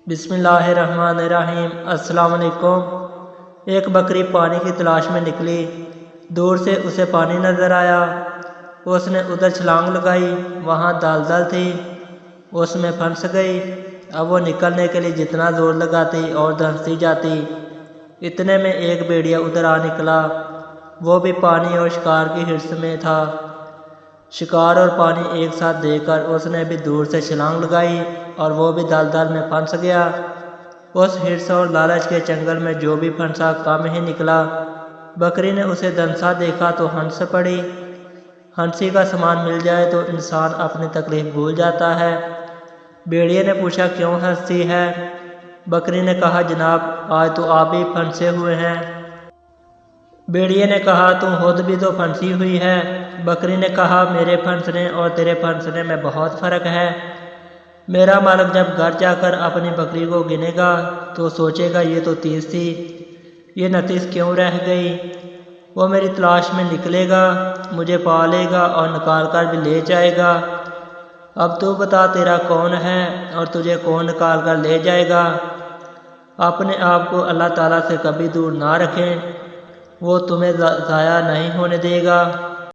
بسم اللہ الرحمن الرحیم۔ السلام علیکم۔ ایک بکری پانی کی تلاش میں نکلی، دور سے اسے پانی نظر آیا، اس نے ادھر چھلانگ لگائی، وہاں دلدل تھی، اس میں پھنس گئی۔ اب وہ نکلنے کے لیے جتنا زور لگاتی اور دھنستی جاتی، اتنے میں ایک بھیڑیا ادھر آ نکلا، وہ بھی پانی اور شکار کی حرص میں تھا۔ شکار اور پانی ایک ساتھ دیکھ کر اس نے بھی دور سے چھلانگ لگائی اور وہ بھی دلدل میں پھنس گیا۔ اس حرص اور لالچ کے چنگل میں جو بھی پھنسا کم ہی نکلا۔ بکری نے اسے دھنسا دیکھا تو ہنس پڑی۔ ہنسی کا سامان مل جائے تو انسان اپنی تکلیف بھول جاتا ہے۔ بھیڑیے نے پوچھا کیوں ہنستی ہے؟ بکری نے کہا جناب آج تو آپ بھی پھنسے ہوئے ہیں۔ بھیڑیے نے کہا تم خود بھی تو پھنسی ہوئی ہے۔ بکری نے کہا میرے پھنسنے اور تیرے پھنسنے میں بہت فرق ہے۔ میرا مالک جب گھر جا کر اپنی بکری کو گنے گا تو سوچے گا یہ تو 30 تھی، یہ 29 کیوں رہ گئی؟ وہ میری تلاش میں نکلے گا، مجھے پالے گا اور نکال کر بھی لے جائے گا۔ اب تو بتا تیرا کون ہے اور تجھے کون نکال کر لے جائے گا؟ اپنے آپ کو اللہ تعالیٰ سے کبھی دور نہ رکھیں، وہ تمہیں ضائع نہیں ہونے دے گا۔